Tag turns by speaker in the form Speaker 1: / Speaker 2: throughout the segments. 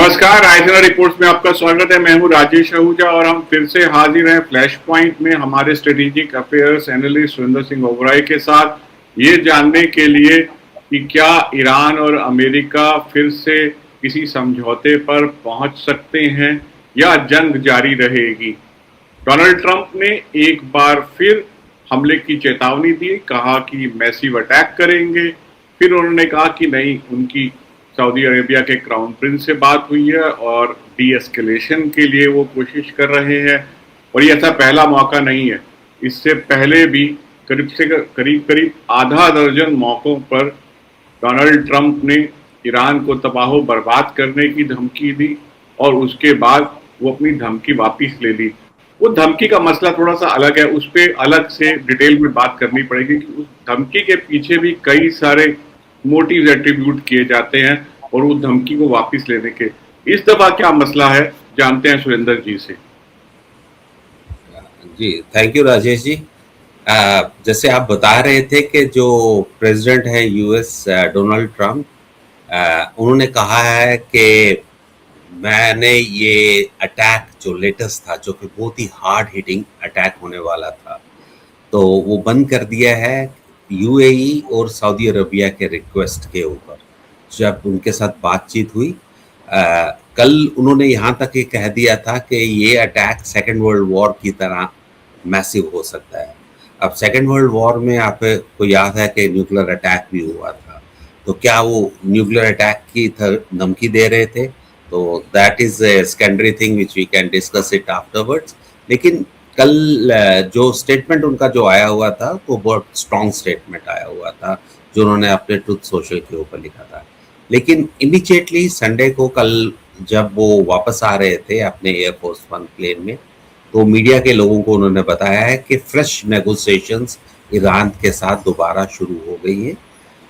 Speaker 1: नमस्कार, रायसेना रिपोर्ट्स में आपका स्वागत है। मैं हूं राजेश आहूजा और हम फिर से हाजिर हैं फ्लैश पॉइंट में हमारे strategic affairs analyst Surendra Singh Oberoi के साथ, ये जानने के लिए कि क्या ईरान और अमेरिका फिर से किसी समझौते पर पहुंच सकते हैं या जंग जारी रहेगी। डोनाल्ड ट्रंप ने एक बार फिर हमले की चेतावनी दी, कहा कि मैसिव अटैक करेंगे। फिर उन्होंने कहा कि नहीं, उनकी सऊदी अरेबिया के क्राउन प्रिंस से बात हुई है और डी एस्केलेशन के लिए वो कोशिश कर रहे हैं। और ये ऐसा पहला मौका नहीं है, इससे पहले भी करीब आधा दर्जन मौकों पर डोनाल्ड ट्रंप ने ईरान को तबाह बर्बाद करने की धमकी दी और उसके बाद वो अपनी धमकी वापस ले ली। वो धमकी का मसला थोड़ा सा अलग है, उस पर अलग से डिटेल में बात करनी पड़ेगी कि उस धमकी के पीछे भी कई सारे मोटिव्स एट्रीब्यूट किए जाते हैं और उस धमकी को वापस लेने के। इस दफा क्या मसला है, जानते हैं सुरेंद्र जी से।
Speaker 2: जी, थैंक यू राजेश जी। जैसे आप बता रहे थे कि जो प्रेसिडेंट है यूएस डोनाल्ड ट्रंप, उन्होंने कहा है कि मैंने ये अटैक जो लेटेस्ट था, जो कि बहुत ही हार्ड हिटिंग अटैक होने वाला था, तो वो बंद कर दिया है यूएई और सऊदी अरबिया के रिक्वेस्ट के ऊपर। जब उनके साथ बातचीत हुई, कल उन्होंने यहाँ तक ये कह दिया था कि ये अटैक सेकेंड वर्ल्ड वॉर की तरह मैसिव हो सकता है। अब सेकेंड वर्ल्ड वॉर में आपको याद है कि न्यूक्लियर अटैक भी हुआ था, तो क्या वो न्यूक्लियर अटैक की धमकी दे रहे थे? तो that is a secondary thing which we can discuss it afterwards. लेकिन कल जो स्टेटमेंट उनका जो आया हुआ था वो बहुत स्ट्रॉन्ग स्टेटमेंट आया हुआ था, जो उन्होंने अपने ट्रुथ सोशल के ऊपर लिखा था। लेकिन इमीडिएटली संडे को, कल जब वो वापस आ रहे थे अपने एयरफोर्स वन प्लेन में, तो मीडिया के लोगों को उन्होंने बताया है कि फ्रेश नेगोशिएशंस ईरान के साथ दोबारा शुरू हो गई है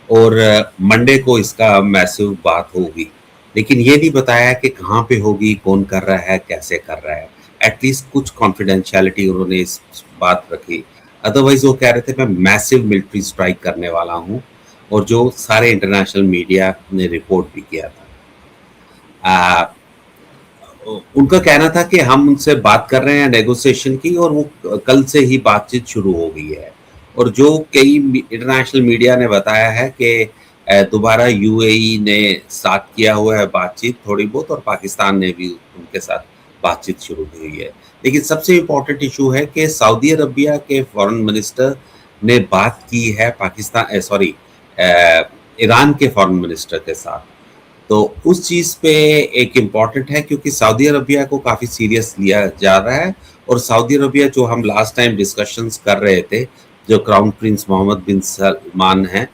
Speaker 2: और मंडे को इसका मैसिव बात होगी। लेकिन ये नहीं बताया कि कहाँ पे होगी, कौन कर रहा है, कैसे कर रहा है। एटलीस्ट कुछ कॉन्फिडेंशियलिटी उन्होंने इस बात रखी। अदरवाइज वो कह रहे थे मैं मैसिव मिलिट्री स्ट्राइक करने वाला हूँ, और जो सारे इंटरनेशनल मीडिया ने रिपोर्ट भी किया था। उनका कहना था कि हम उनसे बात कर रहे हैं नेगोशिएशन की, और वो कल से ही बातचीत शुरू हो गई है। और जो कई इंटरनेशनल मीडिया ने बताया है कि दोबारा यूएई ने स्टार्ट किया हुआ है बातचीत थोड़ी बहुत, और पाकिस्तान ने भी उनके साथ बातचीत शुरू की हुई है। लेकिन सबसे इम्पोर्टेंट इशू है कि सऊदी अरबिया के फॉरेन मिनिस्टर ने बात की है ईरान के फॉरेन मिनिस्टर के साथ। तो उस चीज़ पे एक इम्पॉर्टेंट है, क्योंकि सऊदी अरबिया को काफ़ी सीरियस लिया जा रहा है। और सऊदी अरबिया, जो हम लास्ट टाइम डिस्कशंस कर रहे थे, जो क्राउन प्रिंस मोहम्मद बिन सलमान हैं,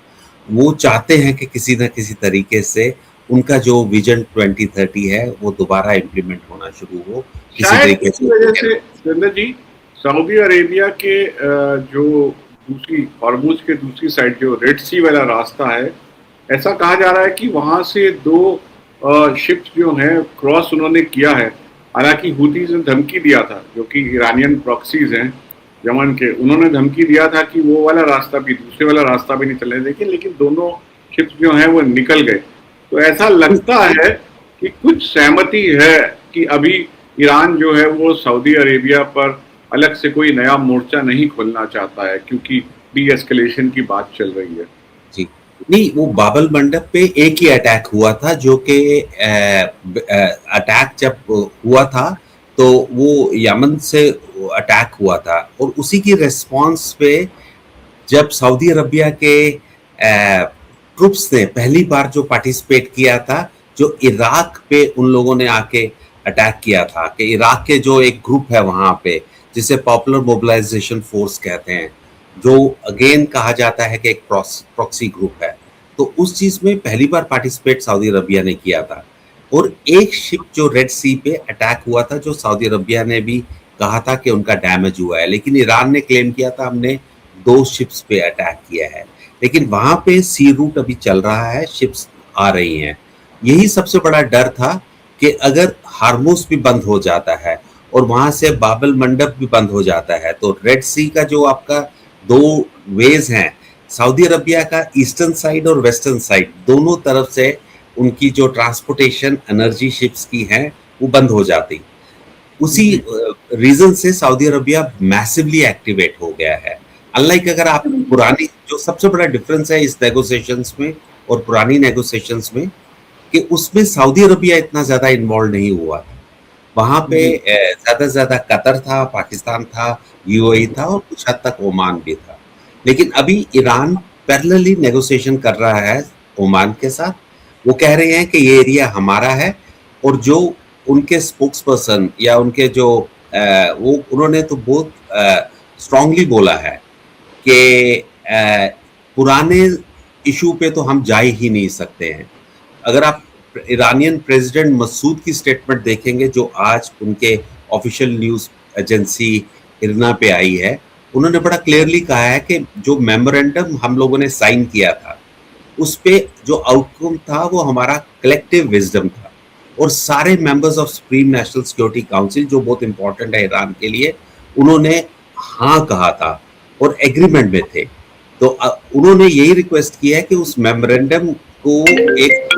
Speaker 2: वो चाहते हैं कि किसी न किसी तरीके से उनका जो विजन 2030 है वो दोबारा इम्प्लीमेंट होना शुरू हो किसी तरीके से।
Speaker 1: वजह से सुरेंद्र जी, सऊदी अरेबिया के जो दूसरी हॉर्मुज के दूसरी साइड जो रेड सी वाला रास्ता है, ऐसा कहा जा रहा है कि वहां से दो शिप्स जो हैं क्रॉस उन्होंने किया है। हालांकि हुतीज ने धमकी दिया था, जो कि ईरानियन प्रॉक्सीज हैं यमन के, उन्होंने धमकी दिया था कि वो वाला रास्ता भी, दूसरे वाला रास्ता भी नहीं चलने देंगे। लेकिन दोनों शिप्स जो हैं वो निकल गए। तो ऐसा लगता है कि कुछ सहमति है कि अभी ईरान जो है वो सऊदी अरेबिया पर अलग से कोई नया मोर्चा नहीं खोलना चाहता है, क्योंकि डी एस्केलेशन की बात चल रही है।
Speaker 2: जी नहीं, वो बाबल मंडप पे एक ही अटैक हुआ था, जो कि अटैक जब हुआ था तो वो यमन से अटैक हुआ था, और उसी की रिस्पांस पे जब सऊदी अरबिया के ट्रुप्स ने पहली बार जो पार्टिसिपेट किया था, जो इराक पे उन लोगों ने आके अटैक किया था, कि इराक के जो एक ग्रुप है वहां पे, जिसे पॉपुलर मोबिलाइजेशन फोर्स कहते हैं, जो अगेन कहा जाता है कि एक प्रॉक्सी ग्रुप है, तो उस चीज में पहली बार पार्टिसिपेट सऊदी अरबिया ने किया था। और एक शिप जो रेड सी पे अटैक हुआ था, जो सऊदी अरबिया ने भी कहा था कि उनका डैमेज हुआ है, लेकिन ईरान ने क्लेम किया था हमने 2 शिप्स पे अटैक किया है। लेकिन वहां पे सी रूट अभी चल रहा है, शिप्स आ रही हैं। यही सबसे बड़ा डर था कि अगर हार्मोस भी बंद हो जाता है और वहां से बाबल मंडप भी बंद हो जाता है, तो रेड सी का जो आपका 2 वेज हैं, सऊदी अरबिया का ईस्टर्न साइड और वेस्टर्न साइड, दोनों तरफ से उनकी जो ट्रांसपोर्टेशन एनर्जी शिप्स की हैं वो बंद हो जाती। उसी
Speaker 1: जी
Speaker 2: रीजन से सऊदी अरबिया मैसिवली एक्टिवेट हो गया है। अनलाइक अगर आप पुरानी, जो सबसे बड़ा डिफरेंस है इस नेगोशिएशंस में और पुरानी नेगोशिएशंस में, कि उसमें सऊदी अरबिया इतना ज्यादा इन्वॉल्व नहीं हुआ था। वहां पे
Speaker 1: जी
Speaker 2: ज्यादा से ज्यादा कतर था, पाकिस्तान था, यूएई था और कुछ हद तक ओमान भी था। लेकिन अभी ईरान पैरेलली नेगोशिएशन कर रहा है ओमान के साथ। वो कह रहे हैं कि ये एरिया हमारा है, और जो उनके स्पोक्स पर्सन या उनके जो वो उन्होंने तो बहुत स्ट्रांगली बोला है कि पुराने इशू पे तो हम जा ही नहीं सकते हैं। अगर आप ईरानियन प्रेसिडेंट मसूद की स्टेटमेंट देखेंगे जो आज उनके ऑफिशियल न्यूज एजेंसी इरना पे आई है, उन्होंने बड़ा क्लियरली कहा है कि जो मेमोरेंडम हम लोगों ने साइन किया था उस पे जो आउटकम था वो हमारा कलेक्टिव विजडम था, और सारे members of supreme national security council जो बहुत इंपॉर्टेंट है ईरान के लिए, उन्होंने हाँ कहा था और एग्रीमेंट में थे। तो उन्होंने यही रिक्वेस्ट की है कि उस मेमोरेंडम को एक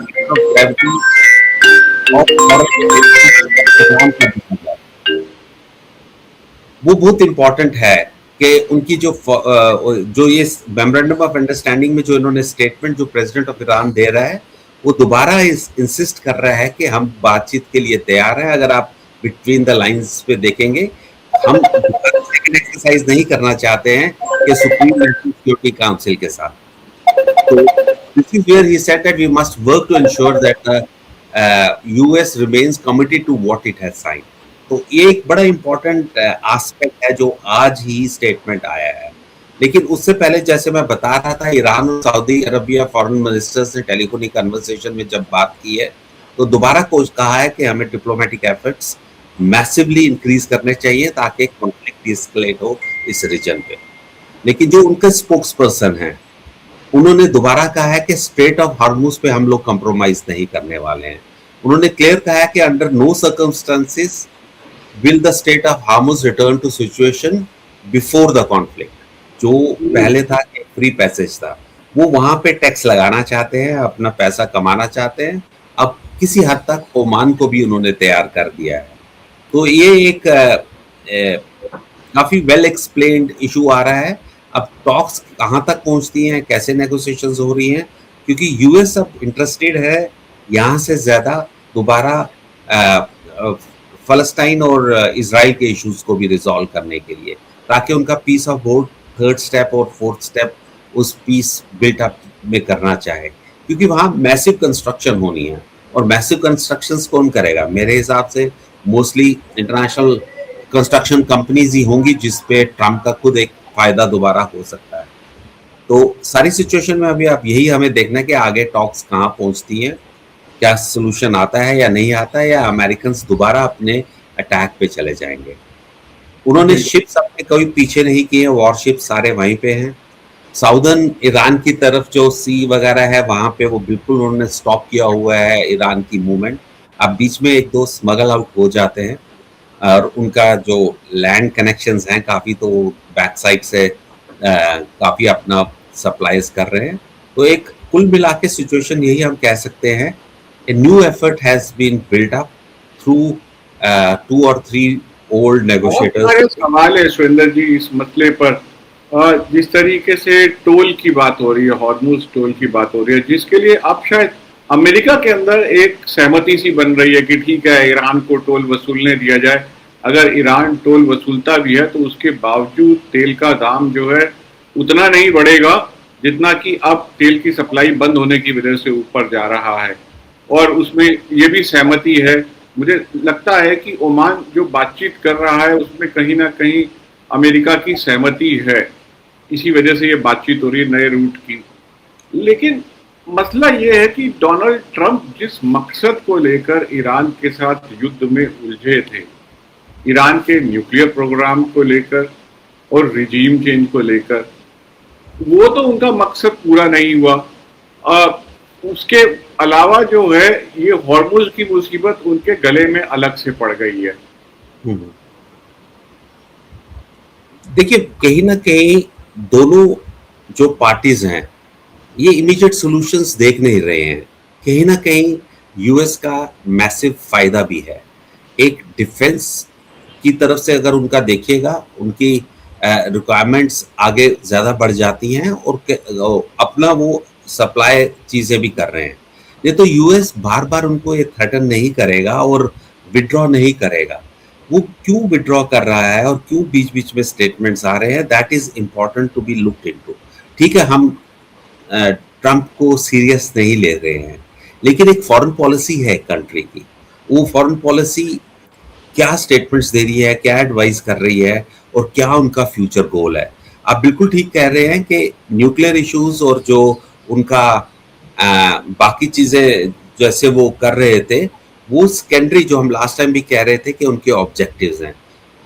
Speaker 2: वो बहुत इंपॉर्टेंट है कि उनकी जो ये मेमोरेंडम ऑफ अंडरस्टैंडिंग में जो इन्होंने स्टेटमेंट जो प्रेसिडेंट ऑफ ईरान दे रहा है, वो दोबारा इंसिस्ट कर रहा है कि हम बातचीत के लिए तैयार हैं। अगर आप बिटवीन द लाइंस पे देखेंगे, हम सेकंड एक्सरसाइज नहीं करना चाहते हैं कि सुप्रीम नेशनल सिक्योरिटी काउंसिल के साथ। तो this is where he said that we must work to ensure that the US remains committed to what it has signed. तो ये एक बड़ा इंपॉर्टेंट एस्पेक्ट है जो आज ही स्टेटमेंट आया है। लेकिन उससे पहले जैसे मैं बता रहा था, ईरान और सऊदी अरबिया फॉरेन मिनिस्टर्स ने टेलीफोनिक कन्वर्सेशन में जब बात की है, तो दोबारा कहा है कि हमें डिप्लोमेटिक एफर्ट्स मैसिवली इंक्रीज करने चाहिए ताकि कॉन्फ्लिक्ट डिस्कलेट हो इस रीजन पे। लेकिन जो उनके स्पोक्स पर्सन हैं, उन्होंने दोबारा कहा है कि स्ट्रेट ऑफ हार्मूज पे हम लोग कंप्रोमाइज नहीं करने वाले हैं। उन्होंने क्लियर कहा है कि under no circumstances will the state of Hormuz return to situation before the conflict. जो पहले था कि फ्री पैसेज था, वो वहां पे टैक्स लगाना चाहते हैं, अपना पैसा कमाना चाहते हैं। अब किसी हद तक ओमान को भी उन्होंने तैयार कर दिया है। तो ये एक काफी वेल एक्सप्लेन्ड इशू आ रहा है। अब टॉक्स कहाँ तक पहुंचती हैं, कैसे नेगोशिएशंस हो रही हैं, क्योंकि यूएस अब इंटरेस्टेड है यहाँ से ज्यादा दोबारा फलस्तीन और इजराइल के इश्यूज को भी रिजॉल्व करने के लिए, ताकि उनका peace of board third step और फोर्थ स्टेप उस पीस बिल्ट अप में करना चाहे, क्योंकि वहाँ मैसिव कंस्ट्रक्शन होनी है। और मैसिव कंस्ट्रक्शंस कौन करेगा? मेरे हिसाब से मोस्टली इंटरनेशनल कंस्ट्रक्शन कंपनीज ही होंगी, जिसपे ट्रम्प का खुद एक फायदा दोबारा हो सकता है। तो सारी सिचुएशन में अभी आप यही हमें देखना है कि आगे टॉक्स कहाँ पहुंचती हैं, क्या सोल्यूशन आता है या नहीं आता है, या अमेरिकन दोबारा अपने अटैक पे चले जाएंगे। उन्होंने शिप्स अपने कभी पीछे नहीं किए, वॉरशिप सारे वहीं पे हैं। साउदर्न ईरान की तरफ जो सी वगैरह है वहां पे वो बिल्कुल उन्होंने स्टॉप किया हुआ है ईरान की मूवमेंट। अब बीच में एक दो स्मगल आउट हो जाते हैं, और उनका जो लैंड कनेक्शंस हैं काफ़ी, तो बैक साइड से काफ़ी अपना सप्लाईज कर रहे हैं। तो एक कुल मिला के सिचुएशन यही हम कह सकते हैं, a new effort has been built up through 2 और 3 ओल्ड नेगोशिएटर्स।
Speaker 1: बहुत सारे सवाल है सुरेंद्र जी इस मसले पर। जिस तरीके से टोल की बात हो रही है, हॉर्मुज टोल की बात हो रही है, जिसके लिए अब शायद अमेरिका के अंदर एक सहमति सी बन रही है कि ठीक है, ईरान को टोल वसूलने दिया जाए। अगर ईरान टोल वसूलता भी है तो उसके बावजूद तेल का दाम जो है उतना नहीं बढ़ेगा जितना कि अब तेल की सप्लाई बंद होने की वजह से ऊपर जा रहा है। और उसमें ये भी सहमति है, मुझे लगता है कि ओमान जो बातचीत कर रहा है उसमें कहीं ना कहीं अमेरिका की सहमति है, इसी वजह से ये बातचीत हो रही है नए रूट की। लेकिन मसला ये है कि डोनाल्ड ट्रंप जिस मकसद को लेकर ईरान के साथ युद्ध में उलझे थे, ईरान के न्यूक्लियर प्रोग्राम को लेकर और रिजीम चेंज को लेकर, वो तो उनका मकसद पूरा नहीं हुआ। उसके अलावा जो है ये हॉर्मुज की मुसीबत उनके गले में अलग से पड़ गई है।
Speaker 2: देखिए, कहीं ना कहीं दोनों जो पार्टीज हैं ये इमीडिएट सॉल्यूशंस देख नहीं रहे हैं। कहीं ना कहीं यूएस का मैसिव फायदा भी है। एक डिफेंस की तरफ से अगर उनका देखिएगा, उनकी रिक्वायरमेंट्स आगे ज़्यादा बढ़ जाती हैं और अपना वो सप्लाई चीज़ें भी कर रहे हैं। ये तो यूएस बार बार उनको ये थ्रेटन नहीं करेगा और विड्रॉ नहीं करेगा। वो क्यों विड्रॉ कर रहा है और क्यों बीच बीच में स्टेटमेंट्स आ रहे हैं, that is important to be looked into. ठीक है, हम ट्रंप को सीरियस नहीं ले रहे हैं, लेकिन एक फॉरेन पॉलिसी है कंट्री की। वो फॉरेन पॉलिसी क्या स्टेटमेंट्स दे रही है, क्या एडवाइस कर रही है और क्या उनका फ्यूचर गोल है। आप बिल्कुल ठीक कह रहे हैं कि न्यूक्लियर इश्यूज और जो उनका बाकी चीजें जैसे वो कर रहे थे, वो सेकेंडरी, जो हम लास्ट टाइम भी कह रहे थे कि उनके ऑब्जेक्टिव्स हैं।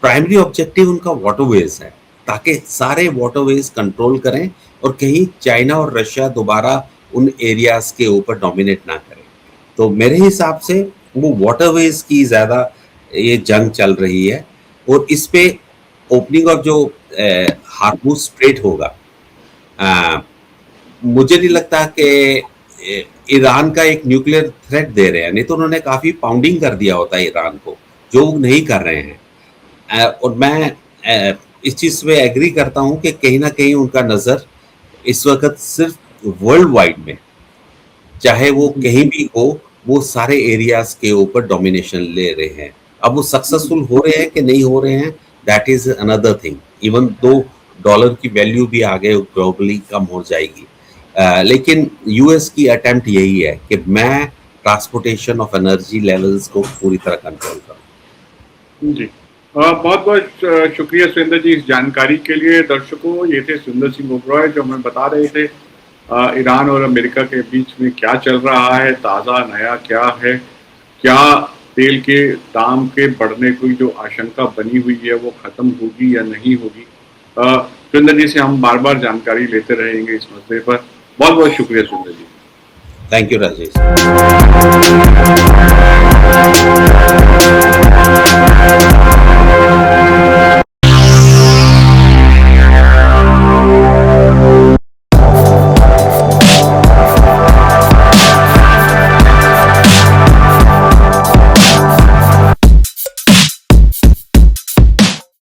Speaker 2: प्राइमरी ऑब्जेक्टिव उनका वाटरवेज है, ताकि सारे वाटरवेज कंट्रोल करें और कहीं चाइना और रशिया दोबारा उन एरियाज के ऊपर डोमिनेट ना करें। तो मेरे हिसाब से वो वाटरवेज की ज्यादा ये जंग चल रही है। और इस पे ओपनिंग ऑफ जो हार्मूज स्ट्रेट होगा, मुझे नहीं लगता कि ईरान का एक न्यूक्लियर थ्रेट दे रहे हैं, नहीं तो उन्होंने काफी पाउंडिंग कर दिया होता है ईरान को, जो वो नहीं कर रहे हैं। और मैं इस चीज पे एग्री करता हूं कि कहीं ना कहीं उनका नजर इस वक्त सिर्फ वर्ल्ड वाइड में, चाहे वो कहीं भी हो, वो सारे एरियाज के ऊपर डोमिनेशन ले रहे हैं। अब वो सक्सेसफुल हो रहे हैं कि नहीं हो रहे हैं, that is another thing. Even though dollar की वैल्यू भी आगे ग्लोबली कम हो जाएगी, लेकिन यूएस की अटेम्प्ट यही है कि मैं ट्रांसपोर्टेशन ऑफ एनर्जी लेवल्स को पूरी तरह कंट्रोल करूं।
Speaker 1: जी, बहुत बहुत शुक्रिया सुरेंद्र जी इस जानकारी के लिए। दर्शकों, ये थे सुरेंद्र सिंह ओबरॉय जो हमें बता रहे थे ईरान और अमेरिका के बीच में क्या चल रहा है, ताज़ा नया क्या है, क्या तेल के दाम के बढ़ने की जो आशंका बनी हुई है वो खत्म होगी या नहीं होगी। सुरेंद्र जी से हम बार बार जानकारी लेते रहेंगे इस मसले पर। बहुत बहुत शुक्रिया सुरेंद्र जी।
Speaker 2: Thank you Rajesh.